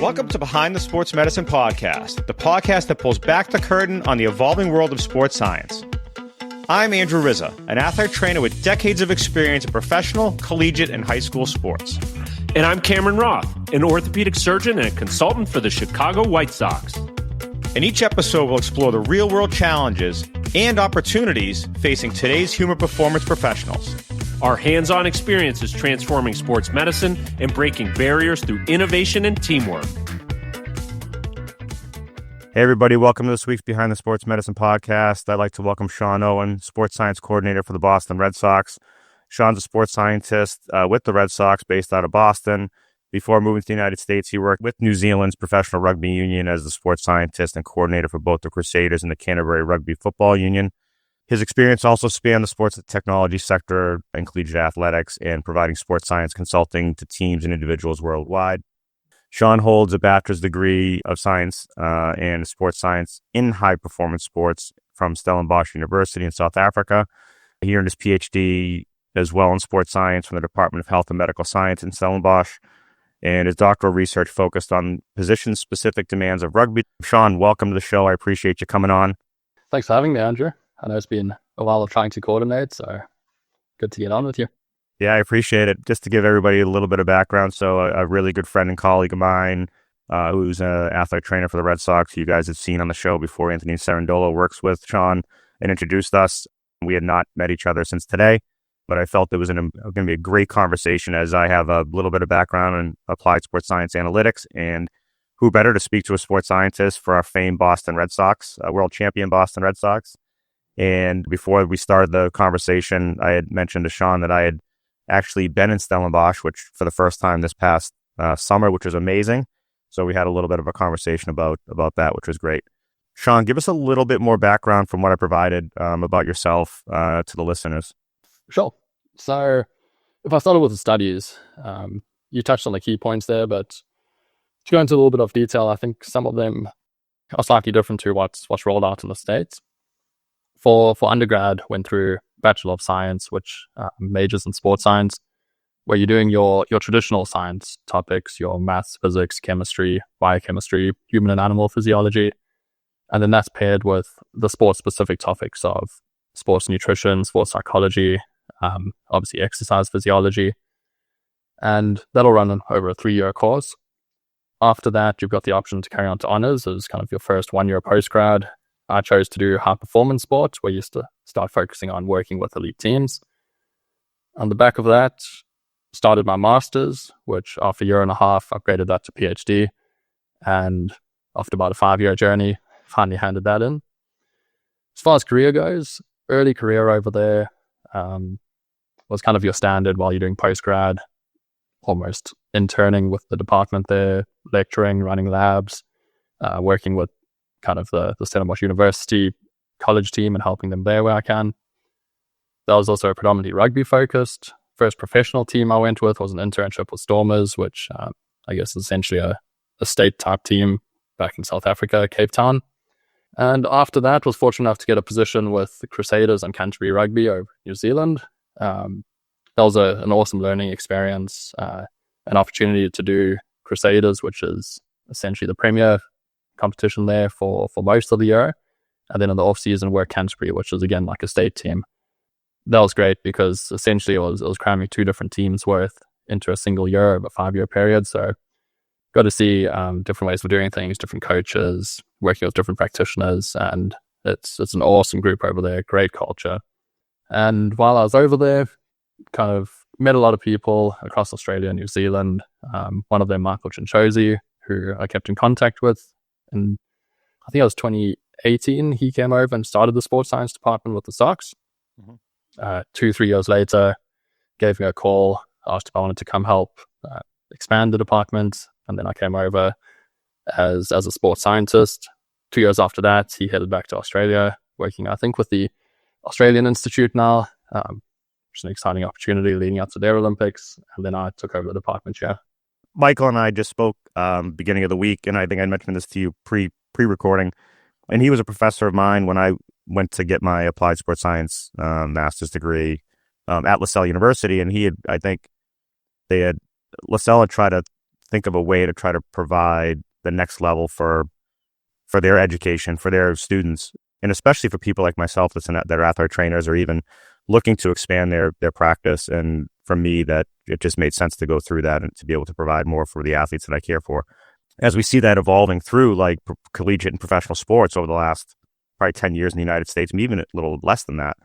Welcome to Behind the Sports Medicine Podcast, the podcast that pulls back the curtain on the evolving world of sports science. I'm Andrew Rizza, an athlete trainer with decades of experience in professional, collegiate, and high school sports. And I'm Cameron Roth, an orthopedic surgeon and a consultant for the Chicago White Sox. In each episode, we'll explore the real-world challenges and opportunities facing today's human performance professionals. Our hands-on experience is transforming sports medicine and breaking barriers through innovation and teamwork. Hey, everybody. Welcome to this week's Behind the Sports Medicine Podcast. I'd like to welcome Shaun Owen, sports science coordinator for the Boston Red Sox. Shaun's a sports scientist with the Red Sox based out of Boston. Before moving to the United States, he worked with New Zealand's Professional Rugby Union as the sports scientist and coordinator for both the Crusaders and the Canterbury Rugby Football Union. His experience also spanned the sports and technology sector and collegiate athletics and providing sports science consulting to teams and individuals worldwide. Shaun holds a bachelor's degree of science and sports science in high-performance sports from Stellenbosch University in South Africa. He earned his PhD as well in sports science from the Department of Health and Medical Science in Stellenbosch, and his doctoral research focused on position-specific demands of rugby. Shaun, welcome to the show. I appreciate you coming on. Thanks for having me, Andrew. I know it's been a while of trying to coordinate, so good to get on with you. Yeah, I appreciate it. Just to give everybody a little bit of background, so a really good friend and colleague of mine who's an athlete trainer for the Red Sox, you guys have seen on the show before, Anthony Cerundolo, works with Shaun and introduced us. We had not met each other since today, but I felt it was going to be a great conversation as I have a little bit of background in applied sports science analytics, and who better to speak to a sports scientist for our famed Boston Red Sox, world champion Boston Red Sox. And before we started the conversation, I had mentioned to Shaun that I had actually been in Stellenbosch, which for the first time this past summer, which was amazing. So we had a little bit of a conversation about that, which was great. Shaun, give us a little bit more background from what I provided about yourself to the listeners. Sure. So if I started with the studies, you touched on the key points there, but to go into a little bit of detail, I think some of them are slightly different to what's rolled out in the States. For undergrad, went through Bachelor of Science, which majors in sports science, where you're doing your traditional science topics, your maths, physics, chemistry, biochemistry, human and animal physiology. And then that's paired with the sports-specific topics of sports nutrition, sports psychology, obviously exercise physiology. And that'll run over a 3-year course. After that, you've got the option to carry on to honors as kind of your first 1-year postgrad. I chose to do high performance sports, where you start focusing on working with elite teams. On the back of that, started my master's, which after a year and a half, upgraded that to PhD. And after about a 5-year journey, finally handed that in. As far as career goes, early career over there was kind of your standard while you're doing postgrad, almost interning with the department there, lecturing, running labs, working with kind of the Stellenbosch University college team and helping them there where I can. That was also predominantly rugby focused. First professional team I went with was an internship with Stormers, which I guess is essentially a state type team back in South Africa, Cape Town. And after that, was fortunate enough to get a position with the Crusaders and Canterbury Rugby over New Zealand. That was an awesome learning experience, an opportunity to do Crusaders, which is essentially the premier competition there for most of the year, and then in the off season work Canterbury, which is again like a state team. That was great because essentially it was cramming 2 different teams worth into a single year of a 5-year period. So got to see different ways of doing things, different coaches, working with different practitioners, and it's an awesome group over there, great culture. And while I was over there, kind of met a lot of people across Australia and New Zealand. One of them, Michael Chinchosi, who I kept in contact with. And I think it was 2018, he came over and started the sports science department with the Sox. 2-3 years later, gave me a call, asked if I wanted to come help expand the department. And then I came over as a sports scientist. 2 years after that, he headed back to Australia, working, I think, with the Australian Institute now, which is an exciting opportunity leading up to their Olympics. And then I took over the department chair. Michael and I just spoke beginning of the week, and I think I mentioned this to you pre-recording. And he was a professor of mine when I went to get my applied sports science master's degree at LaSalle University. And LaSalle had tried to think of a way to try to provide the next level for their education, for their students, and especially for people like myself that are athletic trainers or even looking to expand their practice. And for me, that it just made sense to go through that and to be able to provide more for the athletes that I care for. As we see that evolving through like collegiate and professional sports over the last probably 10 years in the United States, maybe even a little less than that.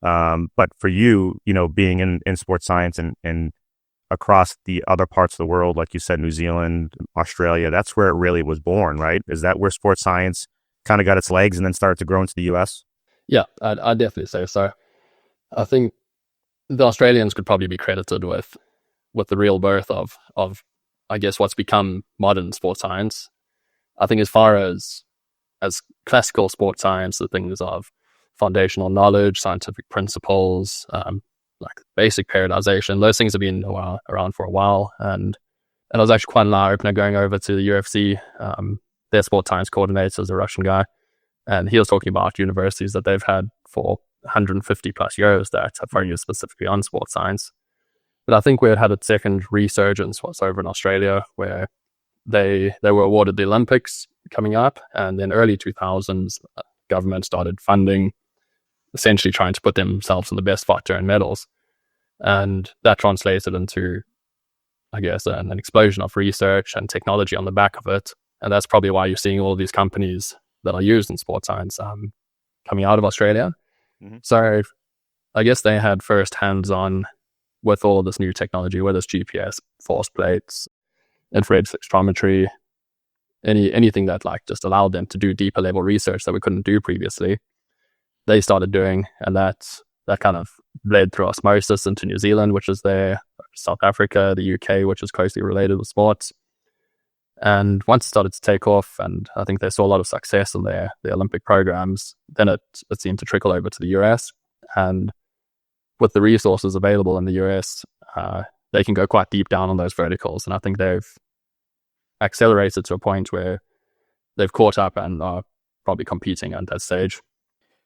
But for you, being in sports science and across the other parts of the world, like you said, New Zealand, Australia, that's where it really was born, right? Is that where sports science kind of got its legs and then started to grow into the US? Yeah, I'd definitely say so. I think the Australians could probably be credited with the real birth of I guess what's become modern sports science. I think as far as classical sports science, the things of foundational knowledge, scientific principles, like basic periodization, those things have been around for a while. And I was actually quite an eye-opener going over to the UFC. Their sports science coordinator is a Russian guy, and he was talking about universities that they've had for 150 plus years that have focused specifically on sports science. But I think where it had its second resurgence was over in Australia, where they were awarded the Olympics coming up, and then early 2000s, government started funding, essentially trying to put themselves in the best spot to earn medals. And that translated into, I guess, an explosion of research and technology on the back of it. And that's probably why you're seeing all these companies that are used in sports science coming out of Australia. Mm-hmm. So I guess they had first hands-on with all of this new technology, whether it's GPS, force plates, infrared spectrometry, anything that like just allowed them to do deeper level research that we couldn't do previously. They started doing, and that kind of bled through osmosis into New Zealand, which is there, South Africa, the UK, which is closely related with sports. And once it started to take off, and I think they saw a lot of success in their Olympic programs, then it seemed to trickle over to the US. And with the resources available in the US, they can go quite deep down on those verticals. And I think they've accelerated to a point where they've caught up and are probably competing at that stage.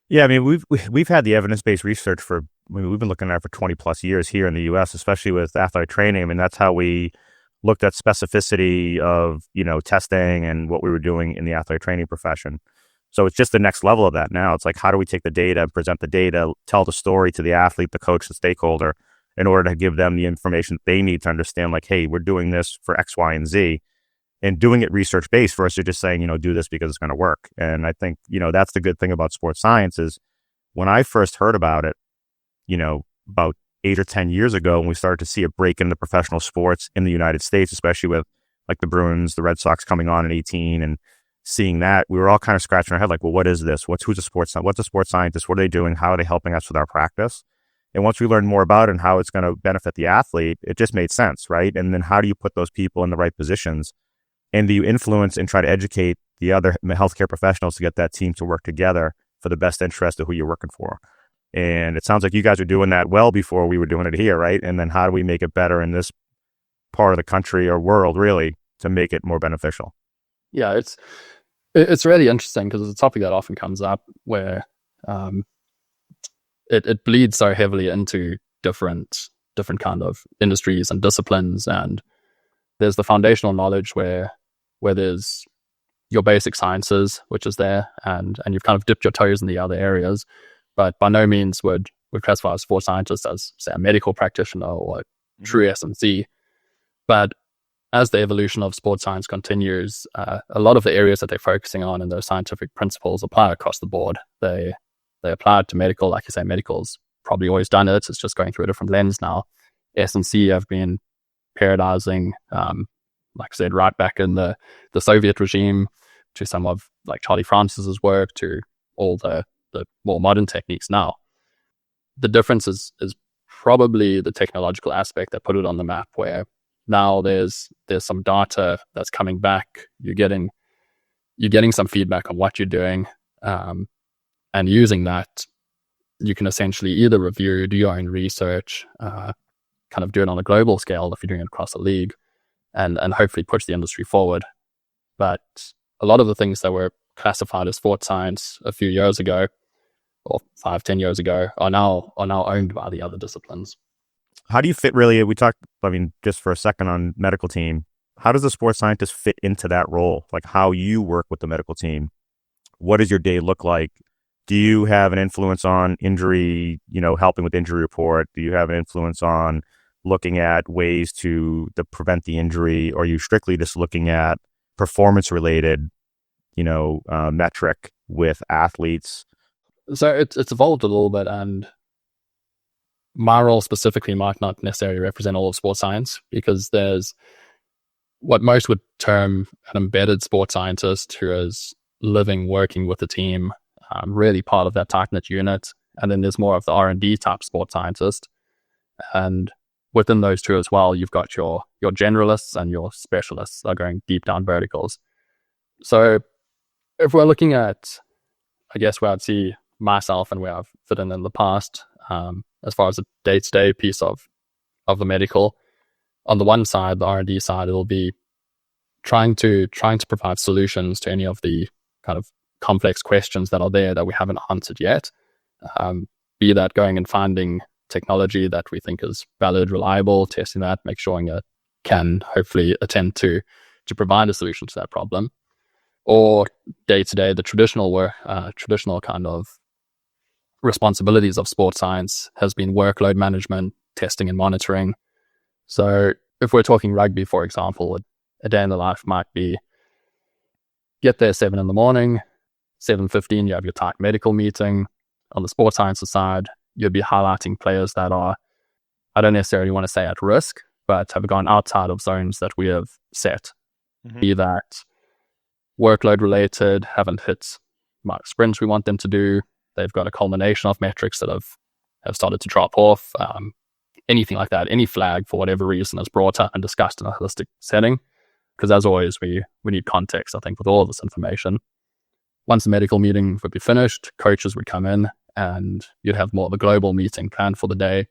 Yeah, I mean, we've had the evidence-based research we've been looking at it for 20 plus years here in the US, especially with athletic training. I mean, that's how we looked at specificity of, testing and what we were doing in the athletic training profession. So it's just the next level of that now. It's like, how do we take the data, present the data, tell the story to the athlete, the coach, the stakeholder, in order to give them the information that they need to understand, like, hey, we're doing this for X, Y, and Z, and doing it research-based versus just saying, do this because it's going to work. And I think, that's the good thing about sports science is when I first heard about it, about 8 or 10 years ago, when we started to see a break into professional sports in the United States, especially with like the Bruins, the Red Sox coming on in 18 and seeing that, we were all kind of scratching our head like, well, what is this? What's a sports scientist? What are they doing? How are they helping us with our practice? And once we learned more about it and how it's going to benefit the athlete, it just made sense, right? And then how do you put those people in the right positions? And do you influence and try to educate the other healthcare professionals to get that team to work together for the best interest of who you're working for? And it sounds like you guys are doing that well before we were doing it here, right? And then how do we make it better in this part of the country or world, really, to make it more beneficial? Yeah, it's really interesting because it's a topic that often comes up where it bleeds so heavily into different kind of industries and disciplines. And there's the foundational knowledge where there's your basic sciences, which is there, and you've kind of dipped your toes in the other areas. But by no means would classify a sports scientist as, say, a medical practitioner or a true S&C. But as the evolution of sports science continues, a lot of the areas that they're focusing on and those scientific principles apply across the board. They apply to medical. Like you say, medical's probably always done it. It's just going through a different lens now. S&C have been periodizing, like I said, right back in the Soviet regime to some of like Charlie Francis's work to all the more modern techniques now. The difference is probably the technological aspect that put it on the map, where now there's some data that's coming back. You're getting some feedback on what you're doing, and using that, you can essentially either review, do your own research, kind of do it on a global scale if you're doing it across a league, and hopefully push the industry forward. But a lot of the things that were classified as sports science a few years ago, or 5-10 years ago, are now owned by the other disciplines. How do you fit really? We talked, just for a second on medical team. how does the sports scientist fit into that role? Like how you work with the medical team? What does your day look like? Do you have an influence on injury, helping with injury report? Do you have an influence on looking at ways to prevent the injury? Or are you strictly just looking at performance related, metric with athletes? So it's evolved a little bit, and my role specifically might not necessarily represent all of sports science, because there's what most would term an embedded sports scientist who is living, working with the team, really part of that tight-knit unit. And then there's more of the R&D type sports scientist. And within those two as well, you've got your generalists and your specialists that are going deep down verticals. So if we're looking at, I guess, where I'd see myself and where I've fit in the past, as far as the day-to-day piece of the medical, on the one side, the R&D side, it'll be trying to provide solutions to any of the kind of complex questions that are there that we haven't answered yet. Be that going and finding technology that we think is valid, reliable, testing that, make sure it can hopefully attempt to provide a solution to that problem. Or day-to-day, the traditional kind of responsibilities of sports science has been workload management, testing and monitoring. So if we're talking rugby, for example, a day in the life might be get there 7 a.m, 7:15 you have your tight medical meeting. On the sports sciences side, you'd be highlighting players that are, I don't necessarily want to say at risk, but have gone outside of zones that we have set. Mm-hmm. Be that workload related, haven't hit sprints we want them to do. They've got a culmination of metrics that have started to drop off. Anything like that, any flag for whatever reason is brought up and discussed in a holistic setting. Because as always, we need context, I think, with all of this information. Once the medical meeting would be finished, coaches would come in and you'd have more of a global meeting planned for the day.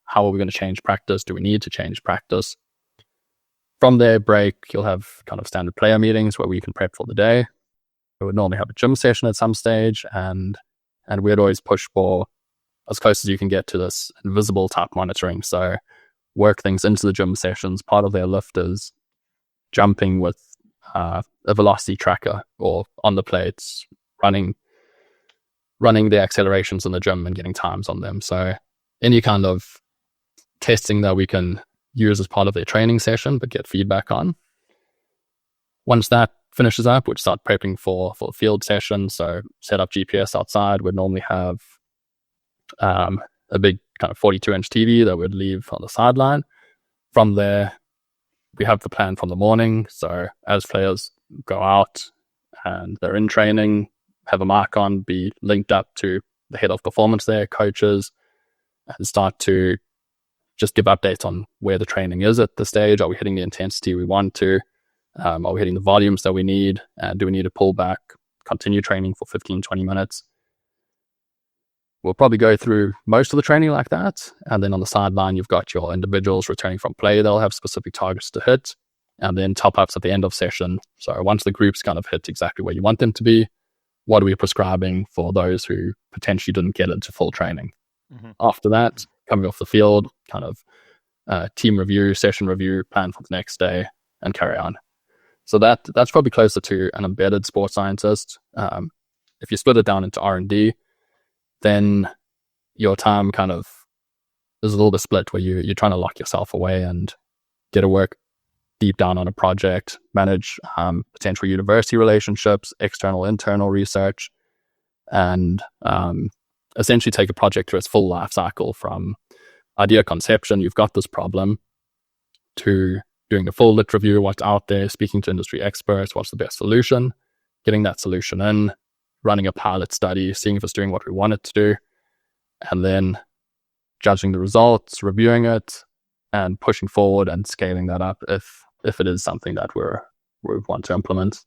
How are we going to change practice? Do we need to change practice? From their break, you'll have kind of standard player meetings where we can prep for the day. We would normally have a gym session at some stage, and we'd always push for as close as you can get to this invisible type monitoring. So work things into the gym sessions. Part of their lift is jumping with a velocity tracker or on the plates, running the accelerations in the gym and getting times on them. So any kind of testing that we can use as part of their training session but get feedback on. Once that finishes up, we'd start prepping for a field session. So set up GPS outside. We'd normally have a big kind of 42-inch TV that we'd leave on the sideline. From there, we have the plan from the morning. So as players go out and they're in training, have a mic on, be linked up to the head of performance there, coaches, and start to just give updates on where the training is at the stage. Are we hitting the intensity we want to? Are we hitting the volumes that we need? Do we need to pull back, continue training for 15, 20 minutes? We'll probably go through most of the training like that. And then on the sideline, you've got your individuals returning from play. They'll have specific targets to hit. And then top-ups at the end of session. So once the groups kind of hit exactly where you want them to be, what are we prescribing for those who potentially didn't get into full training? Mm-hmm. After that, coming off the field, kind of team review, session review, plan for the next day, and carry on. So that's probably closer to an embedded sports scientist. If you split it down into R&D, then your time kind of is a little bit split where you're trying to lock yourself away and get to work deep down on a project, manage potential university relationships, external, internal research, and essentially take a project through its full life cycle from idea conception, you've got this problem, to doing a full lit review, what's out there, speaking to industry experts, what's the best solution, getting that solution in, running a pilot study, seeing if it's doing what we want it to do, and then judging the results, reviewing it, and pushing forward and scaling that up if it is something that we want to implement.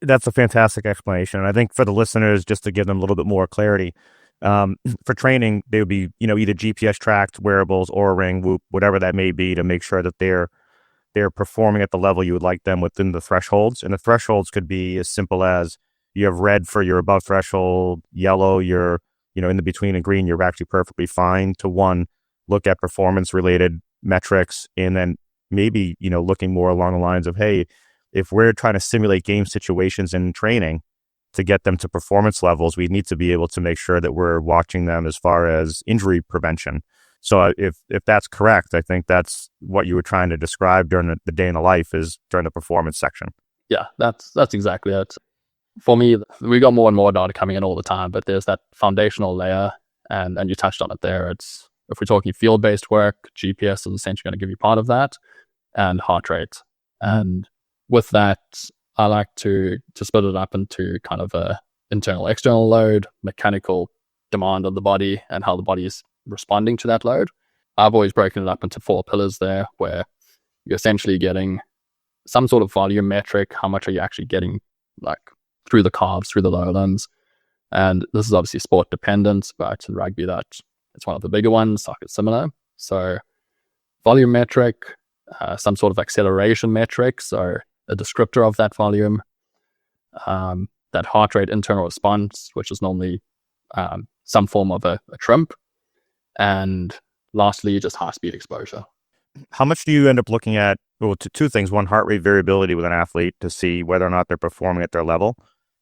That's a fantastic explanation. And I think for the listeners, just to give them a little bit more clarity, for training, they would be, either GPS tracked, wearables, or a ring, Whoop, whatever that may be, to make sure that they're performing at the level you would like them within the thresholds. And the thresholds could be as simple as you have red for your above threshold, yellow, you're, in the between, and green, you're actually perfectly fine, to one, look at performance related metrics, and then maybe, looking more along the lines of, hey, if we're trying to simulate game situations in training to get them to performance levels, we need to be able to make sure that we're watching them as far as injury prevention. So if that's correct, I think that's what you were trying to describe during the day in the life is during the performance section. Yeah, that's exactly it. For me, we got more and more data coming in all the time, but there's that foundational layer, and you touched on it there. It's, if we're talking field-based work, GPS is essentially going to give you part of that, and heart rate. And with that, I like to split it up into kind of a internal, external load, mechanical demand on the body, and how the body is responding to that load. I've always broken it up into 4 pillars there, where you're essentially getting some sort of volume metric. How much are you actually getting, like, through the calves, through the lower limbs? And this is obviously sport dependent, but in rugby, it's one of the bigger ones. Soccer is similar. So volume metric, some sort of acceleration metric, so a descriptor of that volume, that heart rate internal response, which is normally some form of a trimp, and lastly, just high speed exposure. How much do you end up looking at? Well, two things. One, heart rate variability with an athlete to see whether or not they're performing at their level.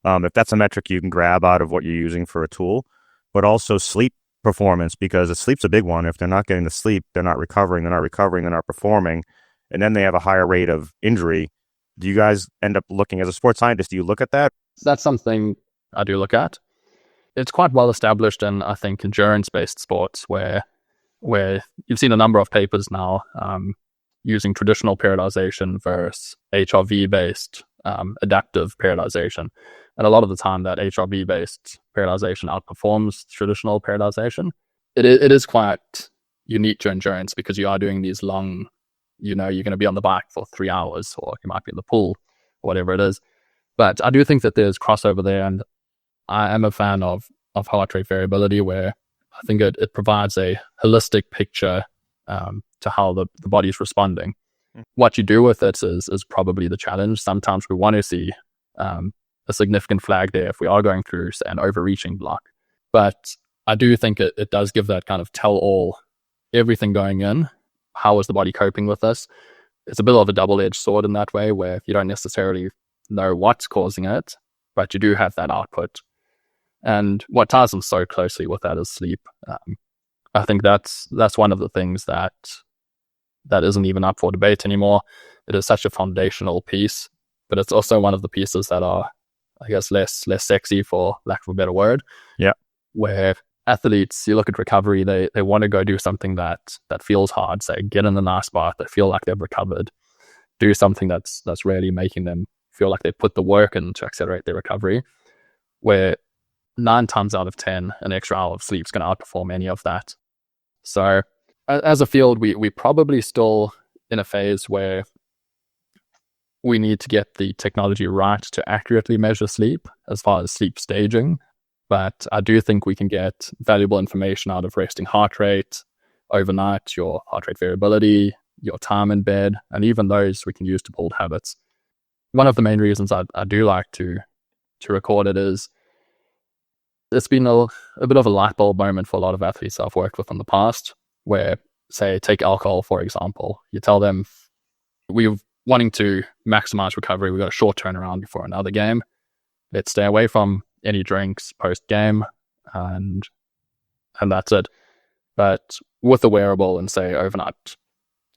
If that's a metric you can grab out of what you're using for a tool, but also sleep performance, because sleep's a big one. If they're not getting the sleep, they're not recovering, they're not performing, and then they have a higher rate of injury. Do you guys end up looking, as a sports scientist, do you look at that? That's something I do look at. It's quite well established in, I think, endurance-based sports where you've seen a number of papers now using traditional periodization versus HRV-based adaptive periodization. And a lot of the time that HRV-based periodization outperforms traditional periodization. It is quite unique to endurance because you are doing these long, you're going to be on the bike for 3 hours, or you might be in the pool, or whatever it is. But I do think that there's crossover there, and I am a fan of heart rate variability, where I think it provides a holistic picture to how the body is responding. What you do with it is probably the challenge. Sometimes we want to see a significant flag there if we are going through an overreaching block. But I do think it does give that kind of tell-all, everything going in. How is the body coping with this? It's a bit of a double-edged sword in that way, where you don't necessarily know what's causing it, but you do have that output. And what ties them so closely with that is sleep. I think that's one of the things that isn't even up for debate anymore. It is such a foundational piece, but it's also one of the pieces that are, I guess, less sexy, for lack of a better word. Yeah. Where athletes, you look at recovery, they want to go do something that feels hard, say get in a nice bath, they feel like they've recovered, do something that's really making them feel like they put the work in to accelerate their recovery, where 9 times out of 10, an extra hour of sleep is going to outperform any of that. So as a field, we probably still in a phase where we need to get the technology right to accurately measure sleep as far as sleep staging. But I do think we can get valuable information out of resting heart rate overnight, your heart rate variability, your time in bed, and even those we can use to build habits. One of the main reasons I do like to record it is it's been a bit of a light bulb moment for a lot of athletes I've worked with in the past, where, say, take alcohol, for example. You tell them, we're wanting to maximize recovery, we've got a short turnaround before another game. Let's stay away from any drinks post-game, and that's it. But with a wearable and, say, overnight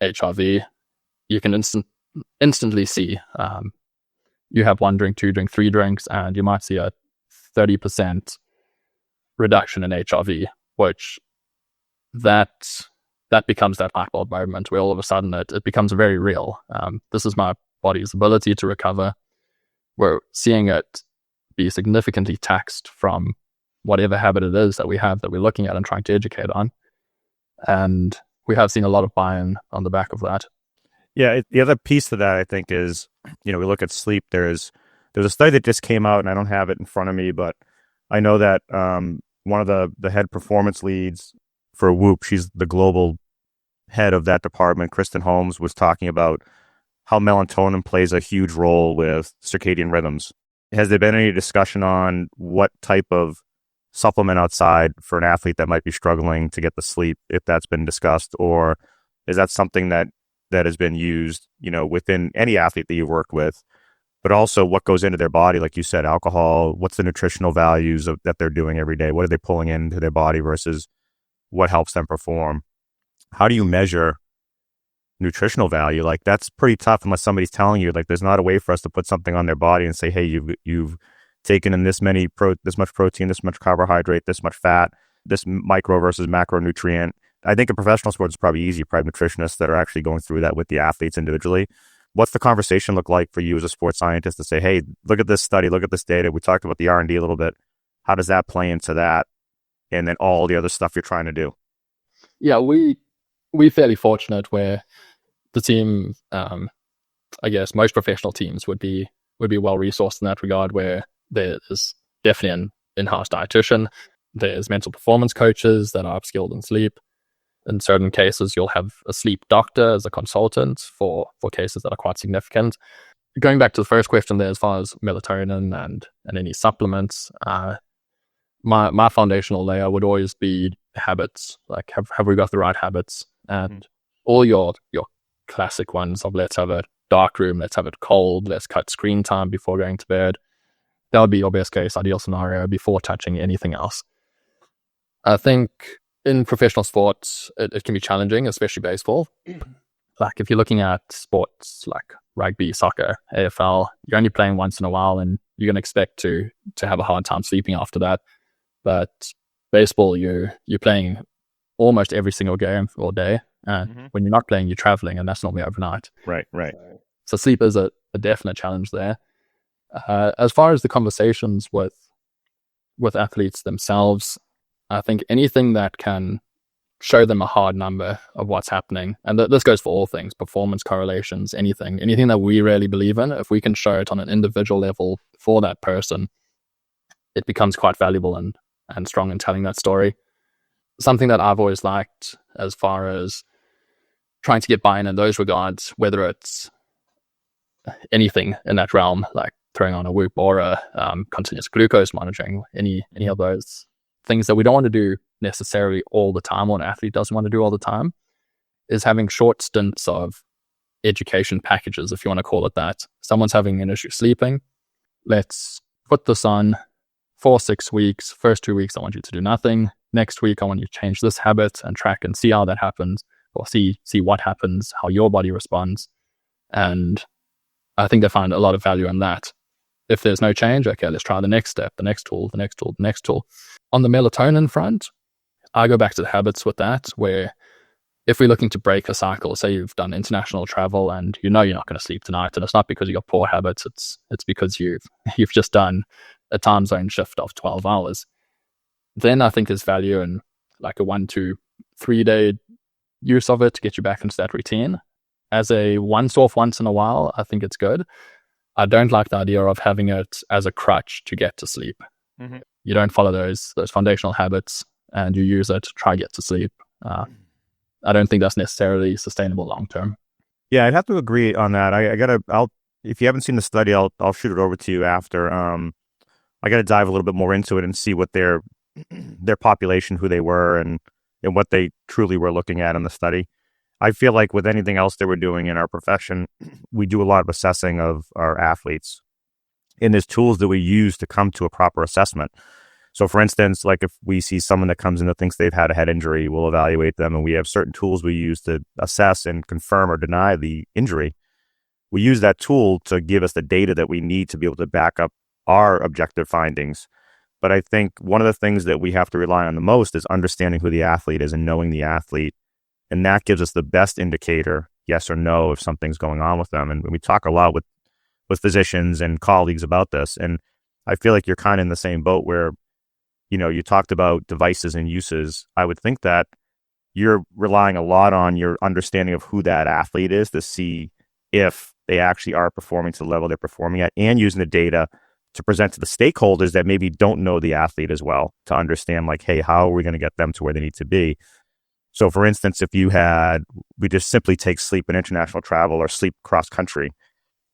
HRV, you can instantly see you have 1 drink, 2 drink, 3 drinks, and you might see a 30% reduction in HRV, which that becomes that light bulb moment where all of a sudden it becomes very real. This is my body's ability to recover. We're seeing it be significantly taxed from whatever habit it is that we have that we're looking at and trying to educate on. And we have seen a lot of buy-in on the back of that. Yeah, the other piece to that, I think, is, we look at sleep. There's a study that just came out, and I don't have it in front of me, but I know that one of the head performance leads for Whoop, she's the global head of that department, Kristen Holmes, was talking about how melatonin plays a huge role with circadian rhythms. Has there been any discussion on what type of supplement outside for an athlete that might be struggling to get the sleep, if that's been discussed, or is that something that that has been used, within any athlete that you've worked with, but also what goes into their body. Like you said, alcohol, what's the nutritional values that they're doing every day? What are they pulling into their body versus what helps them perform? How do you measure nutritional value? Like, that's pretty tough unless somebody's telling you, like, there's not a way for us to put something on their body and say, hey, you've taken in this much protein, this much carbohydrate, this much fat, this micro versus macronutrient. I think in professional sports, it's probably easy. Probably nutritionists that are actually going through that with the athletes individually. What's the conversation look like for you as a sports scientist to say, hey, look at this study, look at this data. We talked about the R&D a little bit. How does that play into that? And then all the other stuff you're trying to do. Yeah, we're fairly fortunate where the team, I guess most professional teams would be well resourced in that regard, where there's definitely an in-house dietitian. There's mental performance coaches that are upskilled in sleep. In certain cases, you'll have a sleep doctor as a consultant for cases that are quite significant. Going back to the first question there, as far as melatonin and any supplements, my foundational layer would always be habits. Like, have we got the right habits? And all your classic ones of, let's have a dark room, let's have it cold, let's cut screen time before going to bed. That would be your best case ideal scenario before touching anything else. I think in professional sports, it can be challenging, especially baseball. Like, if you're looking at sports like rugby, soccer, AFL, you're only playing once in a while and you're going to expect to have a hard time sleeping after that. But baseball, you're playing almost every single game all day. And when you're not playing, you're traveling, and that's normally overnight. Right. So sleep is a definite challenge there. As far as the conversations with athletes themselves, I think anything that can show them a hard number of what's happening, and this goes for all things, performance correlations, anything that we really believe in, if we can show it on an individual level for that person, it becomes quite valuable and strong in telling that story. Something that I've always liked as far as trying to get buy-in in those regards, whether it's anything in that realm, like throwing on a Whoop or a continuous glucose monitoring, any of those things that we don't want to do necessarily all the time, or an athlete doesn't want to do all the time, is having short stints of education packages, if you want to call it that. Someone's having an issue sleeping. Let's put this on for 6 weeks. First 2 weeks, I want you to do nothing. Next week, I want you to change this habit and track and see how that happens, or see what happens, how your body responds. And I think they find a lot of value in that. If there's no change, okay, let's try the next step, the next tool, the next tool, the next tool. On the melatonin front, I go back to the habits with that, where if we're looking to break a cycle, say you've done international travel and you know you're not going to sleep tonight, and it's not because of your poor habits, it's because you've just done a time zone shift of 12 hours. Then I think there's value in like a 1 to 3 day use of it to get you back into that routine. As a once-off once in a while, I think it's good. I don't like the idea of having it as a crutch to get to sleep. You don't follow those foundational habits and you use it to try to get to sleep. I don't think that's necessarily sustainable long term. Yeah, I'd have to agree on that. If you haven't seen the study, I'll shoot it over to you after. I got to dive a little bit more into it and see what their population, who they were, and what they truly were looking at in the study. I feel like with anything else that we're doing in our profession, we do a lot of assessing of our athletes. And there's tools that we use to come to a proper assessment. So for instance, like if we see someone that comes in that thinks they've had a head injury, we'll evaluate them, and we have certain tools we use to assess and confirm or deny the injury. We use that tool to give us the data that we need to be able to back up our objective findings. But I think one of the things that we have to rely on the most is understanding who the athlete is and knowing the athlete. And that gives us the best indicator, yes or no, if something's going on with them. And we talk a lot with physicians and colleagues about this. And I feel like you're kind of in the same boat where, you talked about devices and uses. I would think that you're relying a lot on your understanding of who that athlete is to see if they actually are performing to the level they're performing at, and using the data to present to the stakeholders that maybe don't know the athlete as well to understand, like, hey, how are we going to get them to where they need to be? So for instance, if we just simply take sleep in international travel or sleep cross country,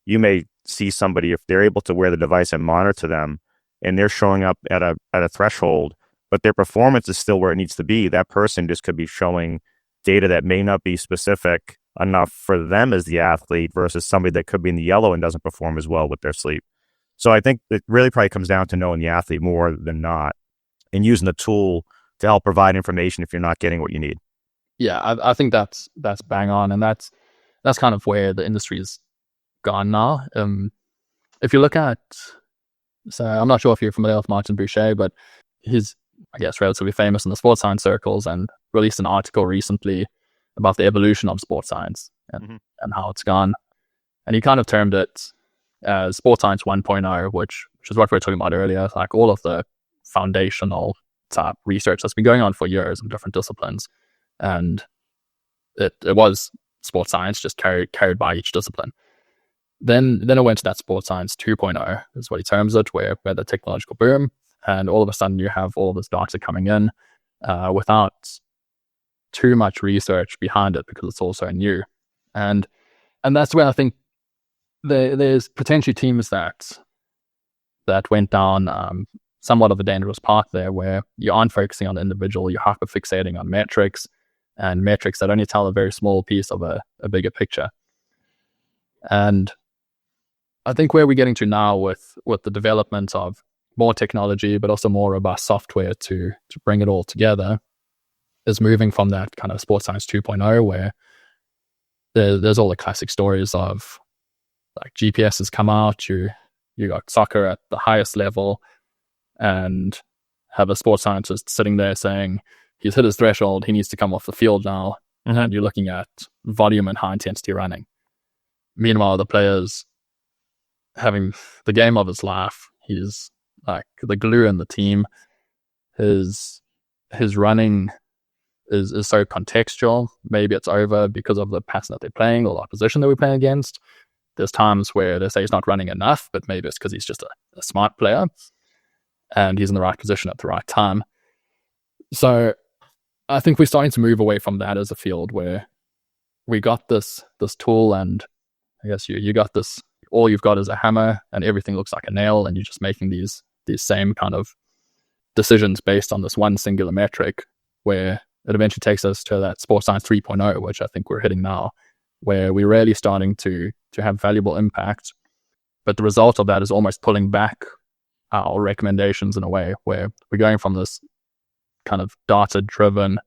you may see somebody, if they're able to wear the device and monitor them, and they're showing up at a threshold, but their performance is still where it needs to be. That person just could be showing data that may not be specific enough for them as the athlete versus somebody that could be in the yellow and doesn't perform as well with their sleep. So I think it really probably comes down to knowing the athlete more than not and using the tool to help provide information if you're not getting what you need. Yeah, I think that's bang on, and that's kind of where the industry's gone now. If you look at, so I'm not sure if you're familiar with Martin Buchheit, but he's, I guess, relatively famous in the sports science circles and released an article recently about the evolution of sports science and how it's gone. And he kind of termed it as sports science 1.0, which is what we were talking about earlier, like all of the foundational type research that's been going on for years in different disciplines. And it was sports science just carried by each discipline. Then it went to that sports science 2.0 is what he terms it, where the technological boom, and all of a sudden you have all of this data coming in without too much research behind it because it's all so new. And that's where I think there's potentially teams that went down somewhat of a dangerous path there, where you aren't focusing on the individual, you're hyper-fixating on metrics, and metrics that only tell a very small piece of a bigger picture. And I think where we're getting to now with the development of more technology, but also more robust software to bring it all together, is moving from that kind of sports science 2.0, where there's all the classic stories of like GPS has come out, you got soccer at the highest level, and have a sports scientist sitting there saying he's hit his threshold, he needs to come off the field now, and you're looking at volume and high intensity running. Meanwhile, the player's having the game of his life. He's like the glue in the team. His running is so contextual. Maybe it's over because of the pattern that they're playing or the opposition that we're playing against. There's times where they say he's not running enough, but maybe it's because he's just a smart player and he's in the right position at the right time. So I think we're starting to move away from that as a field, where we got this tool, and I guess you got this, all you've got is a hammer and everything looks like a nail, and you're just making these same kind of decisions based on this one singular metric, where it eventually takes us to that sports science 3.0, which I think we're hitting now, where we're really starting to have valuable impact. But the result of that is almost pulling back our recommendations in a way, where we're going from this kind of data-driven,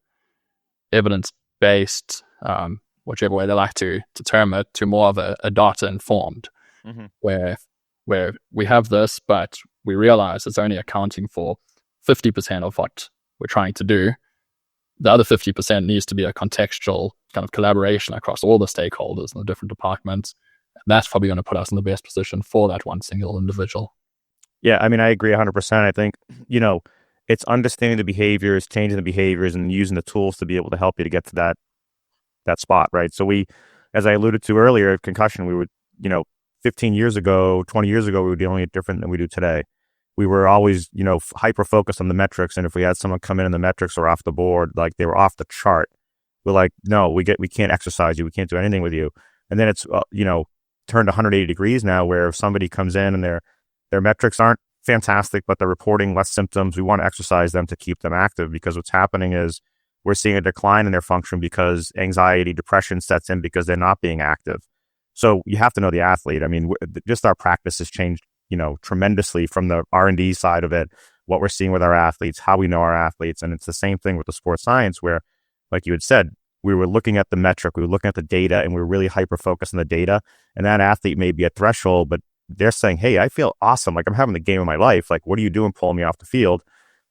evidence-based, whichever way they like to term it, to more of a data-informed, where we have this, but we realize it's only accounting for 50% of what we're trying to do. The other 50% needs to be a contextual kind of collaboration across all the stakeholders in the different departments. And that's probably going to put us in the best position for that one single individual. Yeah, I mean, I agree 100%. I think, it's understanding the behaviors, changing the behaviors, and using the tools to be able to help you to get to that spot, right? So we, as I alluded to earlier, concussion, we would, 15 years ago, 20 years ago, we were dealing with it different than we do today. We were always, hyper-focused on the metrics, and if we had someone come in and the metrics were off the board, like they were off the chart, we're like, no, we can't exercise you, we can't do anything with you. And then it's, turned 180 degrees now, where if somebody comes in and their metrics aren't fantastic, but they're reporting less symptoms, we want to exercise them to keep them active, because what's happening is we're seeing a decline in their function because anxiety, depression sets in because they're not being active. So you have to know the athlete. I mean, just our practice has changed, tremendously from the R&D side of it, what we're seeing with our athletes, how we know our athletes. And it's the same thing with the sports science, where, like you had said, we were looking at the metric, we were looking at the data, and we were really hyper-focused on the data. And that athlete may be at threshold, but they're saying, hey, I feel awesome. Like I'm having the game of my life. Like, what are you doing pulling me off the field?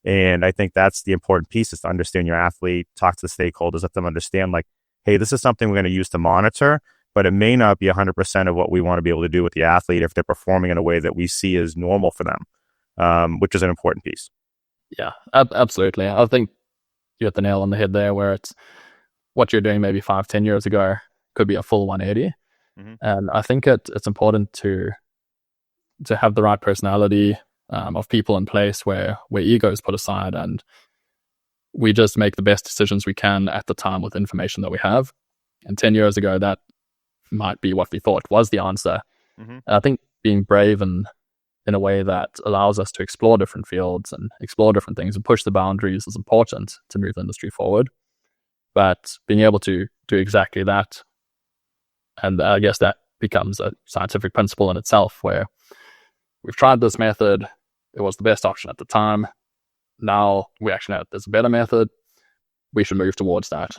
And I think that's the important piece, is to understand your athlete, talk to the stakeholders, let them understand, like, hey, this is something we're going to use to monitor, but it may not be 100% of what we want to be able to do with the athlete if they're performing in a way that we see as normal for them, which is an important piece. Yeah, absolutely. I think you hit the nail on the head there, where it's what you're doing maybe 5-10 years ago could be a full 180. And I think it's important to have the right personality of people in place, where ego is put aside and we just make the best decisions we can at the time with information that we have. And 10 years ago, that might be what we thought was the answer. And I think being brave and in a way that allows us to explore different fields and explore different things and push the boundaries is important to move the industry forward. But being able to do exactly that And I guess that becomes a scientific principle in itself, where we've tried this method, it was the best option at the time. Now we actually know there's a better method. We should move towards that.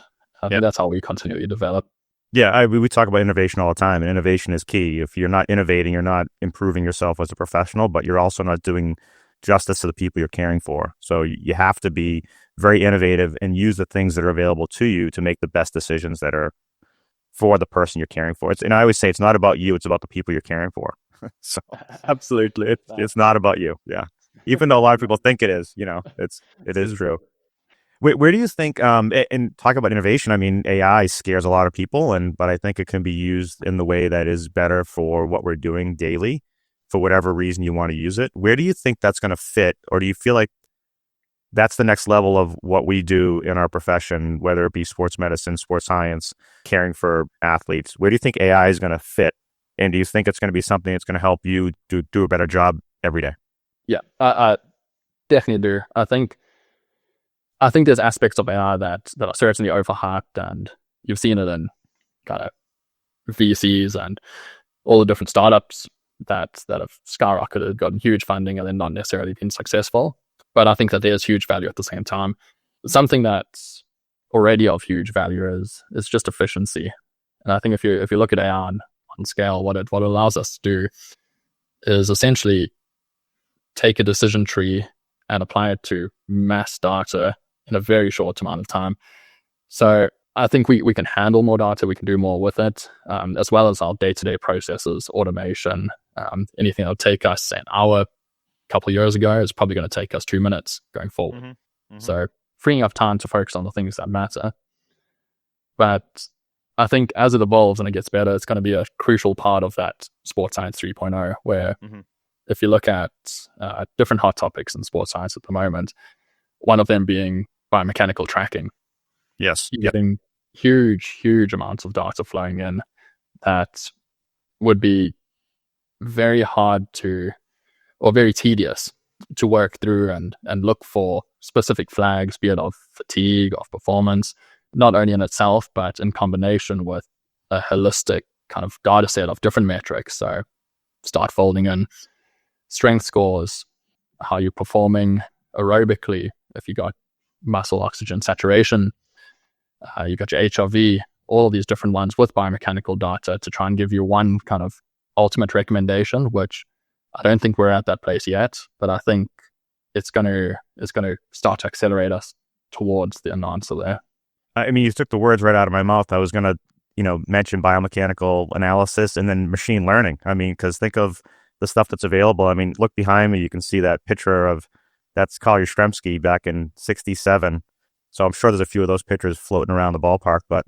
I think that's how we continually develop. Yeah, we talk about innovation all the time, and innovation is key. If you're not innovating, you're not improving yourself as a professional, but you're also not doing justice to the people you're caring for. So you have to be very innovative and use the things that are available to you to make the best decisions that are for the person you're caring for. And I always say it's not about you, it's about the people you're caring for. So Absolutely. it's not about you. Yeah. Even though a lot of people think it is, it is true. Where do you think, and talk about innovation, I mean, AI scares a lot of people, but I think it can be used in the way that is better for what we're doing daily, for whatever reason you want to use it. Where do you think that's going to fit? Or do you feel like that's the next level of what we do in our profession, whether it be sports medicine, sports science, caring for athletes? Where do you think AI is going to fit? And do you think it's going to be something that's going to help you do a better job every day? Yeah, I definitely do. I think there's aspects of AI that are certainly overhyped, and you've seen it in kind of VCs and all the different startups that have skyrocketed, gotten huge funding, and then not necessarily been successful. But I think that there's huge value at the same time. Something that's already of huge value is just efficiency. And I think if you look at AI on scale, what it allows us to do is essentially take a decision tree and apply it to mass data in a very short amount of time. So I think we can handle more data, we can do more with it, as well as our day-to-day processes, automation, anything that would take us an hour a couple of years ago is probably going to take us 2 minutes going forward. Mm-hmm. Mm-hmm. So freeing up time to focus on the things that matter. But I think as it evolves and it gets better, it's going to be a crucial part of that sports science 3.0, where if you look at different hot topics in sports science at the moment, one of them being biomechanical tracking. Yes. You're getting huge amounts of data flowing in that would be very hard or very tedious to work through and look for specific flags, be it of fatigue, of performance, not only in itself, but in combination with a holistic kind of data set of different metrics. So start folding in strength scores, how you're performing aerobically, if you got muscle oxygen saturation, you got your HRV, all these different ones with biomechanical data to try and give you one kind of ultimate recommendation, which I don't think we're at that place yet, but I think it's going to start to accelerate us towards the answer there. I mean, you took the words right out of my mouth. I was going to, mention biomechanical analysis and then machine learning. I mean, because think of the stuff that's available. I mean, look behind me, you can see that picture that's Collier Stremski back in '67. So I'm sure there's a few of those pictures floating around the ballpark. But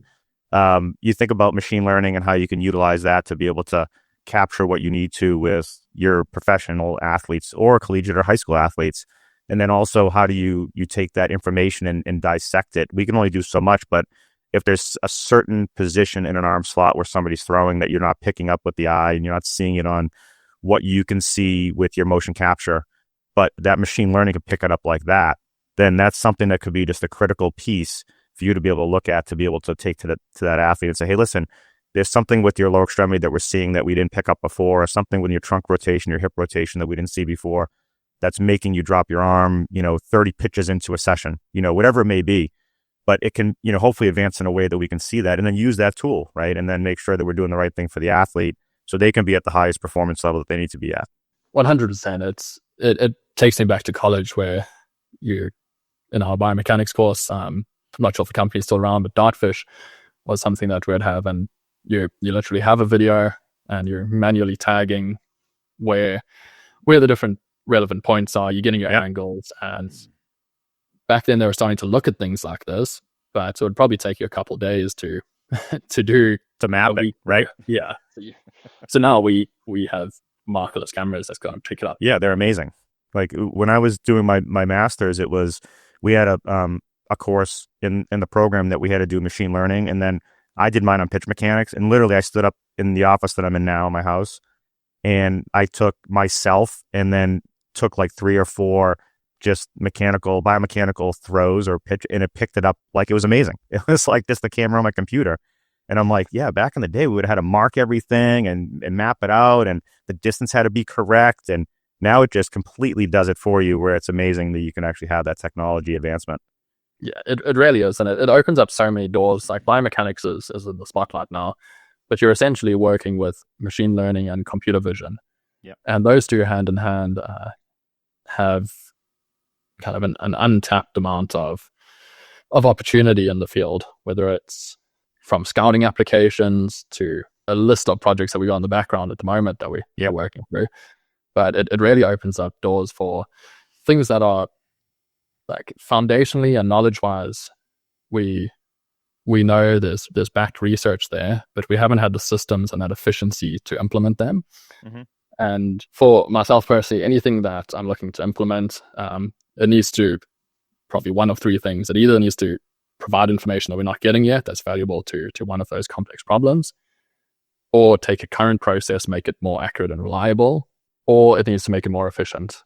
you think about machine learning and how you can utilize that to be able to capture what you need to with your professional athletes or collegiate or high school athletes. And then also, how do you take that information and dissect it? We can only do so much, but if there's a certain position in an arm slot where somebody's throwing that you're not picking up with the eye and you're not seeing it on what you can see with your motion capture, but that machine learning can pick it up like that, then that's something that could be just a critical piece for you to be able to look at, to be able to take to that athlete and say, hey, listen, there's something with your lower extremity that we're seeing that we didn't pick up before, or something with your trunk rotation, your hip rotation that we didn't see before, that's making you drop your arm, 30 pitches into a session, whatever it may be. But it can, hopefully advance in a way that we can see that and then use that tool, right? And then make sure that we're doing the right thing for the athlete so they can be at the highest performance level that they need to be at. 100%. It takes me back to college where you're in our biomechanics course. I'm not sure if the company's still around, but Dartfish was something that we'd have. And you literally have a video and you're manually tagging where the different relevant points are. You're getting your angles. And back then they were starting to look at things like this, but it would probably take you a couple of days to map it, right? Yeah. So now we have markerless cameras that's going to pick it up. Yeah, they're amazing. Like when I was doing my master's, we had a course in the program that we had to do machine learning, and then I did mine on pitch mechanics, and literally I stood up in the office that I'm in now, my house, and I took myself and then took like 3 or 4 just biomechanical throws or pitch, and it picked it up like it was amazing. It was like just the camera on my computer. And I'm like, yeah, back in the day, we would have had to mark everything and map it out, and the distance had to be correct. And now it just completely does it for you, where it's amazing that you can actually have that technology advancement. Yeah, it really is. And it opens up so many doors. Like biomechanics is in the spotlight now, but you're essentially working with machine learning and computer vision. Yeah. And those two hand in hand have kind of an untapped amount of opportunity in the field, whether it's from scouting applications to a list of projects that we got in the background at the moment that we're working through. But it really opens up doors for things that are like foundationally and knowledge-wise, we know there's backed research there, but we haven't had the systems and that efficiency to implement them. Mm-hmm. And for myself personally, anything that I'm looking to implement, it needs to probably one of three things. It either needs to provide information that we're not getting yet that's valuable to one of those complex problems, or take a current process, make it more accurate and reliable, or it needs to make it more efficient.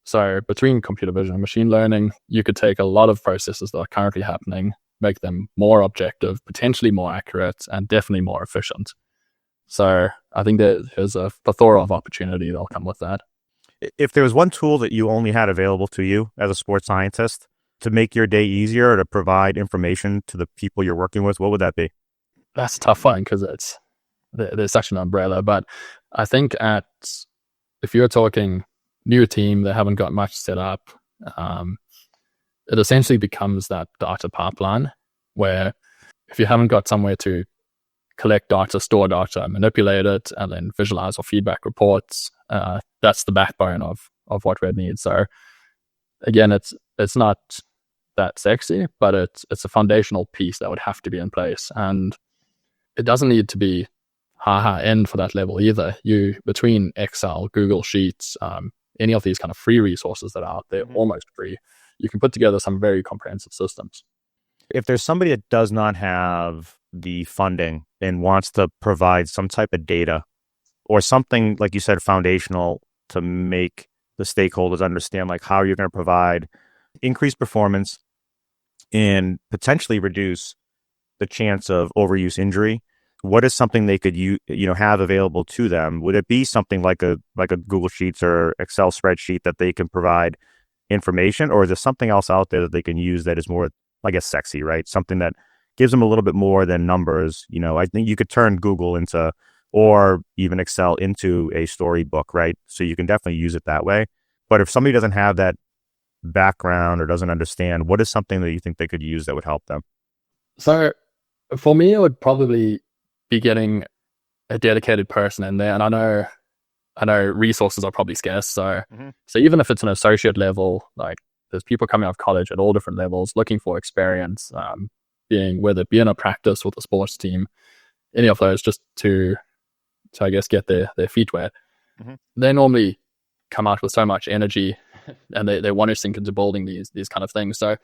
So between computer vision and machine learning, you could take a lot of processes that are currently happening, make them more objective, potentially more accurate, and definitely more efficient. So I think there's a plethora of opportunity that'll come with that. If there was one tool that you only had available to you as a sports scientist to make your day easier or to provide information to the people you're working with, what would that be? That's a tough one because there's such an umbrella. But I think if you're talking new team, they haven't got much set up, it essentially becomes that data pipeline where if you haven't got somewhere to collect data, store data, manipulate it, and then visualize or feedback reports, that's the backbone of what Red needs. So again, it's not that sexy, but it's a foundational piece that would have to be in place. And it doesn't need to be high end for that level either. You between Excel, Google Sheets, any of these kind of free resources that are out there, almost free, you can put together some very comprehensive systems. If there's somebody that does not have the funding and wants to provide some type of data or something, like you said, foundational to make the stakeholders understand like how you're going to provide increased performance and potentially reduce the chance of overuse injury, what is something they could have available to them? Would it be something like a Google Sheets or Excel spreadsheet that they can provide information, or is there something else out there that they can use that is more, I guess, sexy, right? Something that gives them a little bit more than numbers. I think you could turn Google into, or even Excel into a storybook, right? So you can definitely use it that way. But if somebody doesn't have that background or doesn't understand, what is something that you think they could use that would help them? So for me, it would probably be getting a dedicated person in there. And I know resources are probably scarce. So even if it's an associate level, like there's people coming out of college at all different levels looking for experience, whether it be in a practice with a sports team, any of those, just to I guess get their feet wet. They normally come out with so much energy and they want to sink into building these kind of things. So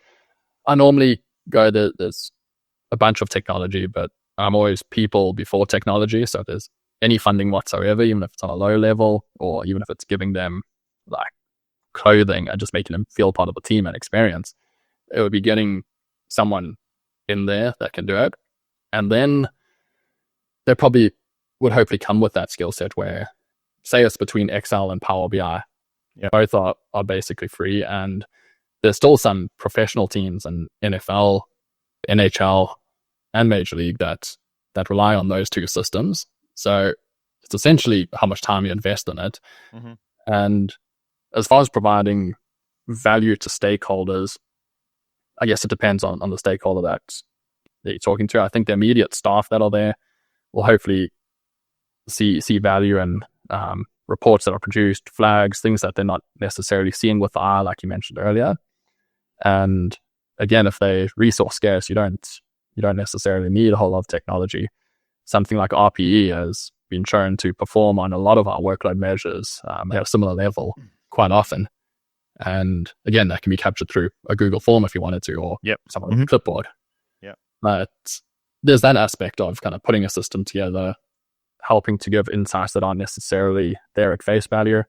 I normally go there's a bunch of technology, but I'm always people before technology. So if there's any funding whatsoever, even if it's on a low level, or even if it's giving them like clothing and just making them feel part of the team and experience, it would be getting someone in there that can do it. And then they probably would hopefully come with that skill set where, say it's between Excel and Power BI, both are basically free. And there's still some professional teams in NFL, NHL, and Major League that rely on those two systems. So it's essentially how much time you invest in it. And as far as providing value to stakeholders, I guess it depends on the stakeholder that you're talking to. I think the immediate staff that are there will hopefully see value in reports that are produced, flags, things that they're not necessarily seeing with the eye, like you mentioned earlier. And again, if they're resource scarce, you don't necessarily need a whole lot of technology. Something like RPE has been shown to perform on a lot of our workload measures at a similar level quite often. And again, that can be captured through a Google form if you wanted to, or some on a clipboard. But there's that aspect of kind of putting a system together, helping to give insights that aren't necessarily there at face value.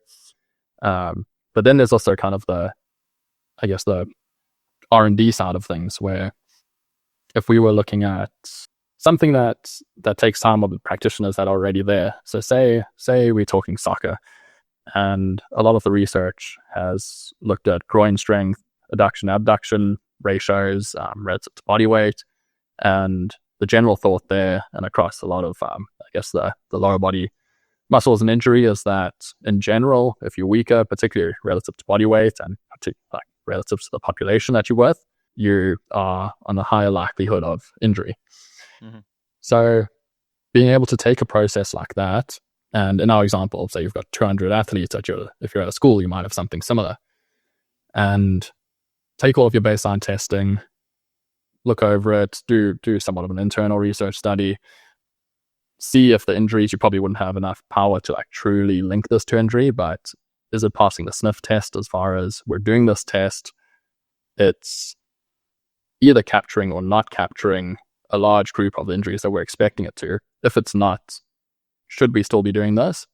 But then there's also kind of the R&D side of things, where if we were looking at something that takes time of the practitioners that are already there. So say we're talking soccer, and a lot of the research has looked at groin strength, adduction, abduction ratios, relative to body weight, and the general thought there, and across a lot of, I guess, the lower body muscles and injury, is that in general, if you're weaker, particularly relative to body weight and relative to the population that you're with, you are on a higher likelihood of injury. Mm-hmm. So being able to take a process like that, and in our example, say you've got 200 athletes if you're at a school, you might have something similar, and take all of your baseline testing, look over it, do somewhat of an internal research study, see if the injuries, you probably wouldn't have enough power to truly link this to injury, but is it passing the sniff test as far as we're doing this test? It's either capturing or not capturing a large group of injuries that we're expecting it to. If it's not, should we still be doing this?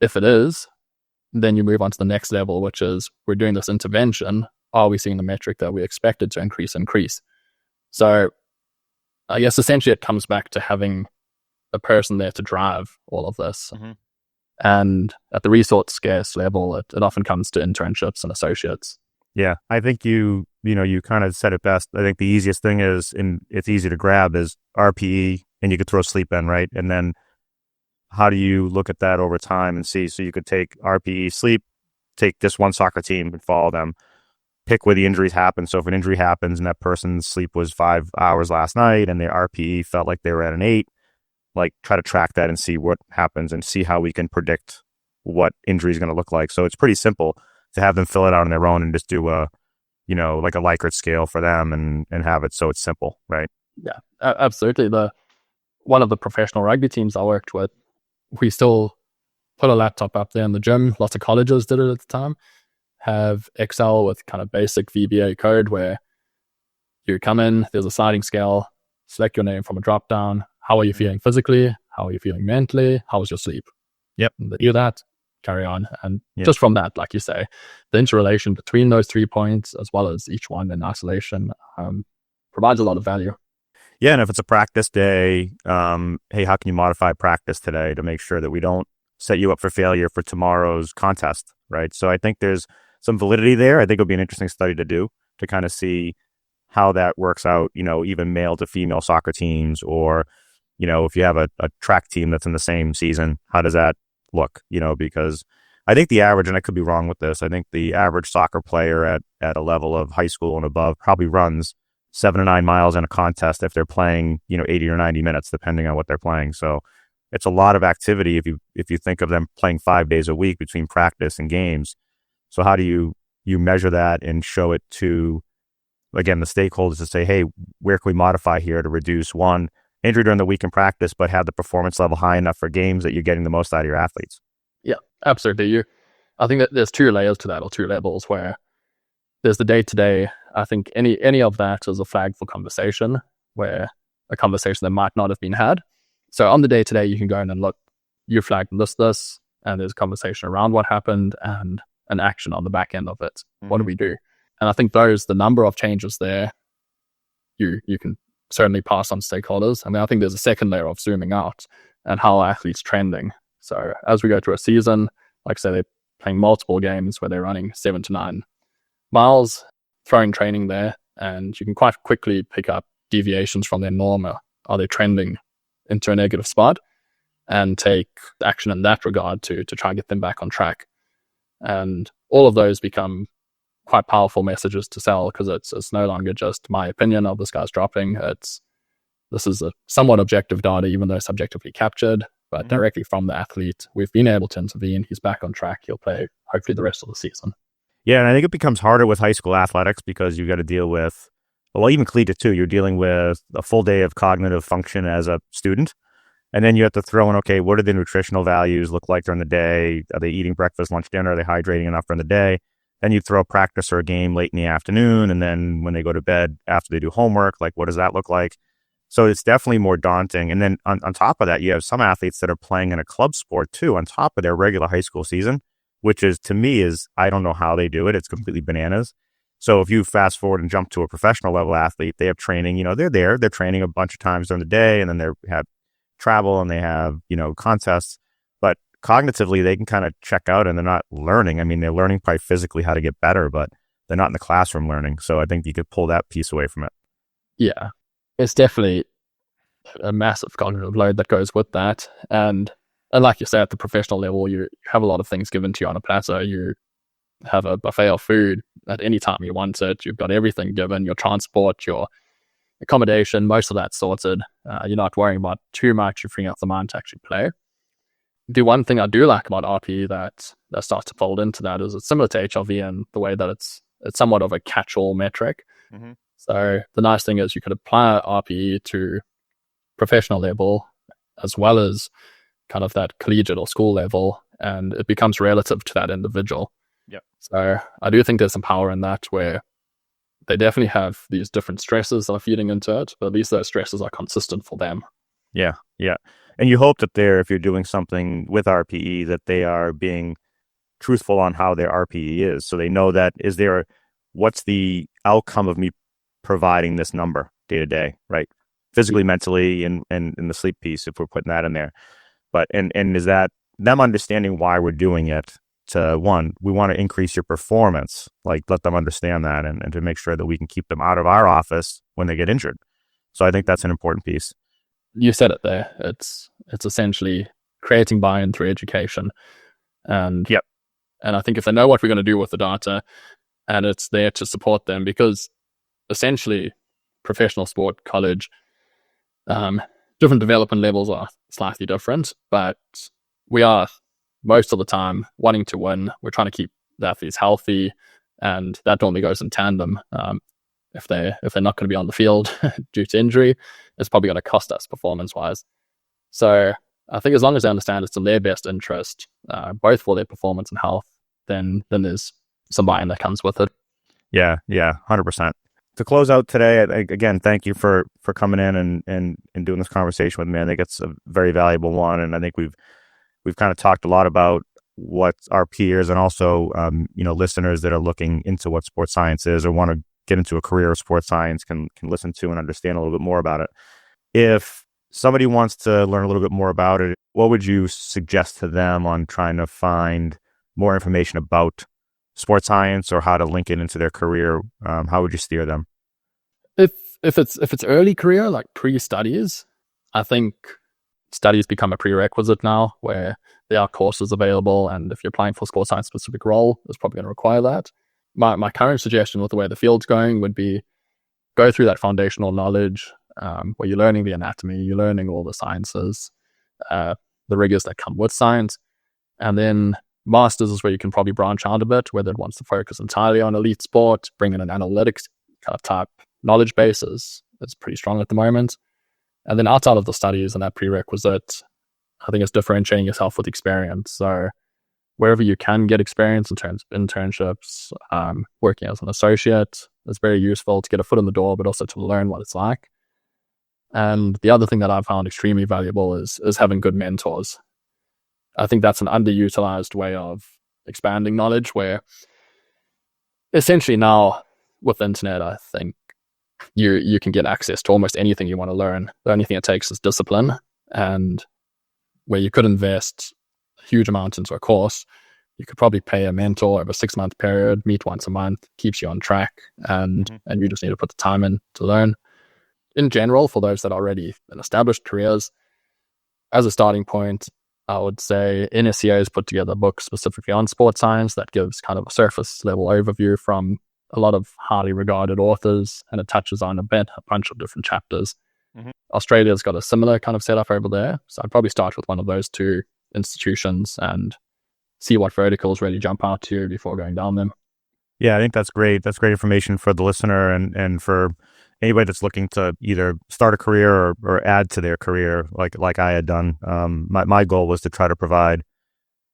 If it is, then you move on to the next level, which is we're doing this intervention. Are we seeing the metric that we expected to increase? So I guess essentially it comes back to having a person there to drive all of this. Mm-hmm. And at the resource scarce level, it often comes to internships and associates. Yeah, I think you kind of said it best. I think the easiest thing is, and it's easy to grab, is RPE, and you could throw sleep in, right? And then how do you look at that over time and see? So you could take RPE, sleep, take this one soccer team and follow them, pick where the injuries happen. So if an injury happens and that person's sleep was 5 hours last night and their RPE felt like they were at an 8, try to track that and see what happens and see how we can predict what injury is going to look like. So it's pretty simple to have them fill it out on their own and just do a Likert scale for them and have it so it's simple, right? Yeah, absolutely. One of the professional rugby teams I worked with, we still put a laptop up there in the gym. Lots of colleges did it at the time. Have Excel with kind of basic VBA code where you come in, there's a sliding scale, select your name from a drop down. How are you feeling physically? How are you feeling mentally? How was your sleep? Yep. Do that, carry on. And just from that, like you say, the interrelation between those 3 points, as well as each one in isolation, provides a lot of value. Yeah, and if it's a practice day, hey, how can you modify practice today to make sure that we don't set you up for failure for tomorrow's contest, right? So I think there's some validity there. I think it'll be an interesting study to do to kind of see how that works out, even male to female soccer teams, or, if you have a track team that's in the same season, how does that look? Because I think the average, and I could be wrong with this, I think the average soccer player at a level of high school and above probably runs 7 to 9 miles in a contest if they're playing, 80 or 90 minutes, depending on what they're playing. So it's a lot of activity if you think of them playing 5 days a week between practice and games. So how do you measure that and show it to, again, the stakeholders to say, hey, where can we modify here to reduce one injury during the week in practice, but have the performance level high enough for games that you're getting the most out of your athletes? Yeah, absolutely. I think that there's 2 layers to that, or 2 levels, where there's the day-to-day. I think any of that is a flag for conversation, where a conversation that might not have been had. So on the day-to-day, you can go in and look, you flagged this, and there's a conversation around what happened and an action on the back end of it. Mm-hmm. What do we do? And I think the number of changes there, you can certainly pass on stakeholders. I mean, I think there's a second layer of zooming out and how athletes trending. So as we go through a season, like I say, they're playing multiple games where they're running 7 to 9 miles, throwing training there, and you can quite quickly pick up deviations from their norm. Are they trending into a negative spot? And take action in that regard to try and get them back on track. And all of those become quite powerful messages to sell, because it's no longer just my opinion of this guy's dropping. This is a somewhat objective data, even though subjectively captured, but directly from the athlete. We've been able to intervene. He's back on track. He'll play hopefully the rest of the season. Yeah, and I think it becomes harder with high school athletics because you've got to deal with, well, even collegiate too. You're dealing with a full day of cognitive function as a student. And then you have to throw in, okay, what do the nutritional values look like during the day? Are they eating breakfast, lunch, dinner? Are they hydrating enough during the day? Then you throw a practice or a game late in the afternoon. And then when they go to bed after they do homework, what does that look like? So it's definitely more daunting. And then on top of that, you have some athletes that are playing in a club sport too, on top of their regular high school season, which is, to me, I don't know how they do it. It's completely bananas. So if you fast forward and jump to a professional level athlete, they have training, they're training a bunch of times during the day, and then they have travel and they have, contests. But cognitively, they can kind of check out and they're not learning. I mean, they're learning probably physically how to get better, but they're not in the classroom learning. So I think you could pull that piece away from it. Yeah, it's definitely a massive cognitive load that goes with that. And like you say, at the professional level, you have a lot of things given to you on a platter. You have a buffet of food at any time you want it. You've got everything given, your transport, your accommodation, most of that's sorted. You're not worrying about too much. You're freeing up the mind to actually play. The one thing I do like about RPE that starts to fold into that is it's similar to HRV in the way that it's somewhat of a catch-all metric. Mm-hmm. So the nice thing is you could apply RPE to professional level as well as kind of that collegiate or school level, and it becomes relative to that individual. Yep. So I do think there's some power in that, where they definitely have these different stresses that are feeding into it, but at least those stresses are consistent for them. Yeah. And you hope that if you're doing something with RPE, that they are being truthful on how their RPE is. So they know that what's the outcome of me providing this number day to day, right? Physically, mentally, and in the sleep piece, if we're putting that in there. But, and is that them understanding why we're doing it? To one, we want to increase your performance, like let them understand that, and to make sure that we can keep them out of our office when they get injured. So I think that's an important piece. You said it there. It's essentially creating buy-in through education. And yep. And I think if they know what we're going to do with the data, and it's there to support them, because essentially professional sport, college, different development levels are slightly different, but we are most of the time wanting to win. We're trying to keep the athletes healthy, and that normally goes in tandem. If they're not going to be on the field due to injury, it's probably going to cost us performance-wise. So I think as long as they understand it's in their best interest, both for their performance and health, then there's some buy-in that comes with it. Yeah, 100%. To close out today, again, thank you for coming in and doing this conversation with me. I think it's a very valuable one, and I think we've kind of talked a lot about what our peers and also listeners that are looking into what sports science is or want to get into a career of sports science can listen to and understand a little bit more about it. If somebody wants to learn a little bit more about it, what would you suggest to them on trying to find more information about sports science or how to link it into their career? How would you steer them? If it's early career, like pre-studies, I think studies become a prerequisite now, where there are courses available, and if you're applying for a sports science specific role, it's probably going to require that. My current suggestion with the way the field's going would be go through that foundational knowledge, where you're learning the anatomy, you're learning all the sciences, the rigors that come with science, and then masters is where you can probably branch out a bit, whether it wants to focus entirely on elite sport, bring in an analytics kind of type knowledge base is pretty strong at the moment. And then outside of the studies and that prerequisite, I think it's differentiating yourself with experience. So wherever you can get experience in terms of internships, working as an associate is very useful to get a foot in the door, but also to learn what it's like. And the other thing that I've found extremely valuable is having good mentors. I think that's an underutilized way of expanding knowledge, where essentially now with the internet, I think you can get access to almost anything you want to learn. The only thing it takes is discipline, and where you could invest a huge amount into a course, you could probably pay a mentor over a 6-month period, meet once a month, keeps you on track, and you just need to put the time in to learn. In general, for those that are already in established careers, as a starting point, I would say NSCA has put together a book specifically on sports science that gives kind of a surface level overview from a lot of highly regarded authors, and it touches on a bunch of different chapters. Australia's got a similar kind of setup over there, so I'd probably start with one of those two institutions and see what verticals really jump out to you before going down them. Yeah, I think that's great. That's great information for the listener and for anybody that's looking to either start a career or add to their career, like I had done. My goal was to try to provide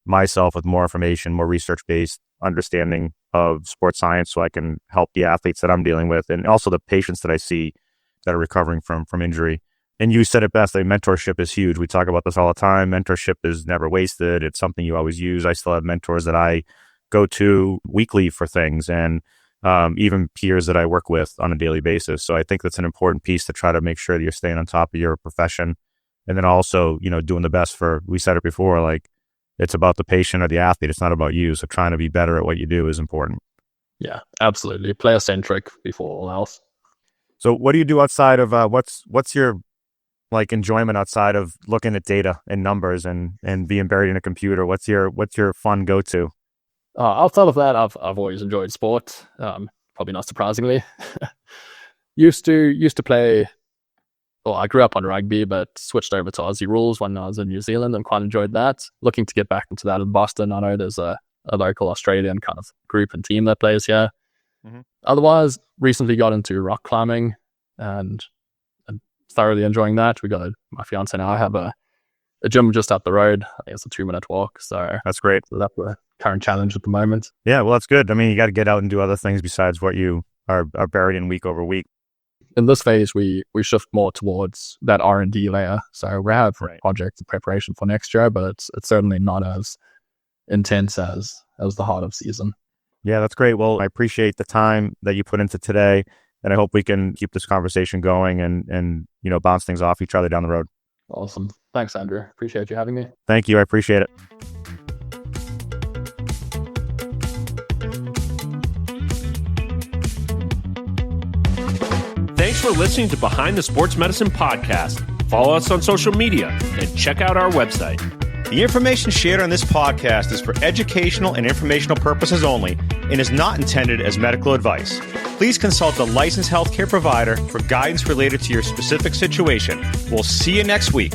myself with more information, more research-based understanding of sports science, so I can help the athletes that I'm dealing with, and also the patients that I see that are recovering from injury. And you said it best, mentorship is huge. We talk about this all the time. Mentorship is never wasted. It's something you always use. I still have mentors that I go to weekly for things, and even peers that I work with on a daily basis. So I think that's an important piece to try to make sure that you're staying on top of your profession. And then also, doing the best we said it before, like it's about the patient or the athlete. It's not about you. So trying to be better at what you do is important. Yeah, absolutely. Player-centric before all else. So what do you do outside of, what's your like enjoyment outside of looking at data and numbers and being buried in a computer? What's your fun go-to? Outside of that, I've always enjoyed sport. Probably not surprisingly. used to play. Well, I grew up on rugby, but switched over to Aussie rules when I was in New Zealand and quite enjoyed that. Looking to get back into that in Boston. I know there's a local Australian kind of group and team that plays here. Mm-hmm. Otherwise, recently got into rock climbing and thoroughly enjoying that. My fiance and I have a gym just up the road. I think it's a 2-minute walk. So that's great. So that's the current challenge at the moment. Yeah, well, that's good. I mean, you got to get out and do other things besides what you are buried in week over week. In this phase, we shift more towards that R&D layer. So we have projects in preparation for next year, but it's certainly not as intense as the heart of season. Yeah, that's great. Well, I appreciate the time that you put into today, and I hope we can keep this conversation going and bounce things off each other down the road. Awesome. Thanks, Andrew. Appreciate you having me. Thank you. I appreciate it. Thanks for listening to Behind the Sports Medicine Podcast. Follow us on social media and check out our website. The information shared on this podcast is for educational and informational purposes only and is not intended as medical advice. Please consult a licensed healthcare provider for guidance related to your specific situation. We'll see you next week.